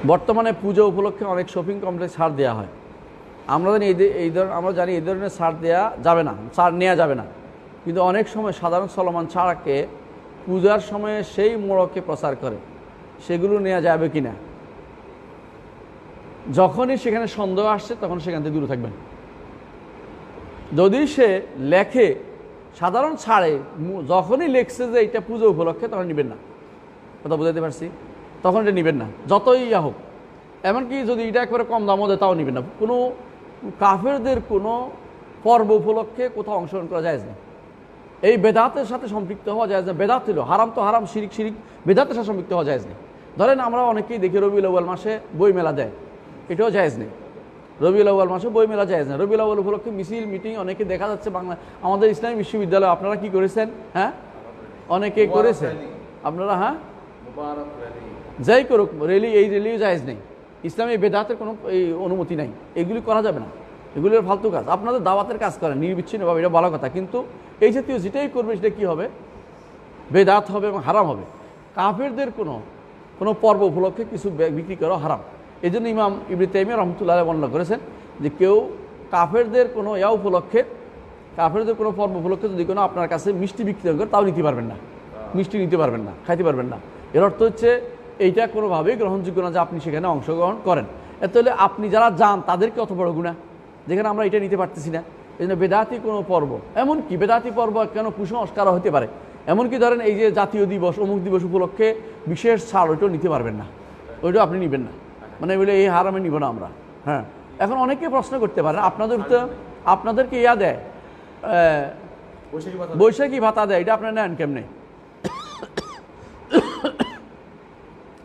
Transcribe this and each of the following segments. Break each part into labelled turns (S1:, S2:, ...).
S1: বর্তমানে পুজো উপলক্ষে অনেক শপিং কমপ্লেক্স ছাড় দেওয়া হয়। আমরা জানি এই ধরনের ছাড় দেওয়া যাবে না, ছাড় নেওয়া যাবে না, কিন্তু অনেক সময় সাধারণ চলমান ছাড়কে পূজার সময়ে সেই মোড়কে প্রচার করে, সেগুলো নেওয়া যাবে কি না। যখনই সেখানে সন্দেহ আসছে তখন সেখান থেকে দূরে থাকবেন। যদি সে লেখে সাধারণ ছাড়ে, যখনই লেখছে যে এটা পুজো উপলক্ষে, তখন নেবেন না। কথা বুঝাতে পারছি? তখন এটা নেবেন না, যতই ইয়া হোক। এমনকি যদি এটা একবারে কম দামও দেয় তাও নেবেন না। কোনো কাফেরদের কোনো পর্ব উপলক্ষে কোথাও অংশগ্রহণ করা যায় না। এই বেদাতের সাথে সম্পৃক্ত হওয়া যায় না। বেদাত হলো হারাম, তো হারাম, শিরিক শিরিক, বেদাতের সাথে সম্পৃক্ত হওয়া যায় না। ধরেন আমরা অনেকেই দেখি রবিউল আউয়াল মাসে বই মেলা দেয়, এটাও জায়েজ নেই। রবিউল আউয়াল মাসে বই মেলা জায়েজ না। রবিউল আউয়াল উপলক্ষে মিছিল মিটিং অনেকে দেখা যাচ্ছে বাংলা আমাদের ইসলামী বিশ্ববিদ্যালয়। আপনারা কি করেছেন? হ্যাঁ, অনেকে করেছেন আপনারা। হ্যাঁ, যাই করুক রেলি, এই রেলিও জায়েজ নেই। ইসলামী বেদাতের কোনো এই অনুমতি নাই, এগুলি করা যাবে না, এগুলির ফালতু কাজ। আপনাদের দাওয়াতের কাজ করেন নির্বিচ্ছিন্নভাবে, এটা ভালো কথা, কিন্তু এই জাতীয় যেটাই করবে সেটা কী হবে? বেদাত হবে এবং হারাম হবে। কাফেরদের কোনো পর্ব উপলক্ষে কিছু বিক্রি করা হারাম। এই জন্য ইমাম ইবনে তাইমিয়া রহমতুল্লাহ বর্ণনা করেছেন যে কেউ কাফেরদের কোনো উপলক্ষে, কাফেরদের কোনো পর্ব উপলক্ষে যদি কোনো আপনার কাছে মিষ্টি বিক্রি করে, তাও নিতে পারবেন না, মিষ্টি নিতে পারবেন না, খাইতে পারবেন না। এর অর্থ হচ্ছে এইটা কোনোভাবেই গ্রহণযোগ্য না যে আপনি সেখানে অংশগ্রহণ করেন। এত হলে আপনি যারা যান তাদেরকে অত বড় গুনাহ, যেখানে আমরা এটা নিতে পারতেছি না। এই জন্য বেদাতি কোনো পর্ব, এমনকি বেদাতি পর্ব কেন কুসংস্কারও হতে পারে। এমনকি ধরেন এই যে জাতীয় দিবস, অমুক দিবস উপলক্ষে বিশেষ ছাড়, ওইটাও নিতে পারবেন না, ওইটাও আপনি নেবেন না। মানে বলে এই হারামে নিব না আমরা। হ্যাঁ, এখন অনেকে প্রশ্ন করতে পারে, আপনাদেরকে ইয়া দেয়, বৈশাখী ভাতা দেয়, এটা আপনারা নেন কেমনে?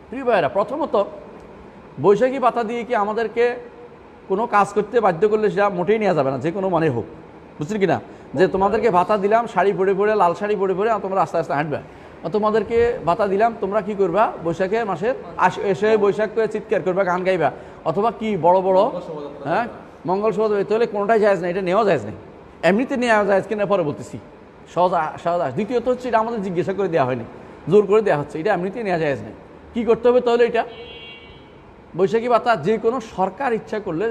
S1: প্রিয় ভাইয়েরা, প্রথমত বৈশাখী ভাতা দিয়ে কি আমাদেরকে কোনো কাজ করতে বাধ্য করলে সেটা মোটেই নেওয়া যাবে না, যে কোনো মানে হোক। বুঝছেন কিনা? যে তোমাদেরকে ভাতা দিলাম, শাড়ি পরে পরে, লাল শাড়ি পরে পরে তোমরা আস্তে আস্তে হাঁটবে, তোমাদেরকে ভাতা দিলাম, তোমরা কি করবা? বৈশাখের মাসের এসে বৈশাখ করে চিৎকার করবা, গান গাইবা, অথবা কি বড় বড় হ্যাঁ মঙ্গল শোভাযাত্রা, তাহলে কোনোটাই জায়েজ নেই, এটা নেওয়া জায়েজ নেই। এমনিতে নেওয়া জায়েজ কিনা পরে বলতেছি, সহজ। দ্বিতীয়ত হচ্ছে এটা আমাদের জিজ্ঞাসা করে দেওয়া হয়নি, জোর করে দেওয়া হচ্ছে, এটা এমনিতেই নেওয়া জায়েজ নেই। কী করতে হবে তাহলে? এটা বৈশাখী ভাতা যে কোনো সরকার ইচ্ছা করলে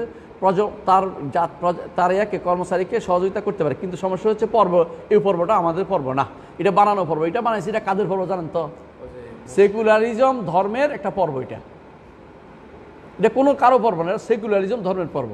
S1: তার ইয়াকে কর্মচারীকে সহযোগিতা করতে পারে, কিন্তু সমস্যা হচ্ছে পর্ব, এই পর্বটা আমাদের পর্ব না, এটা বানানো পর্ব। এটা বানাইছে, এটা কাদের পর্ব জানেন তো? সেকুলারিজম ধর্মের একটা পর্ব। এটা কোনো কারো পর্ব না, সেকুলারিজম ধর্মের পর্ব।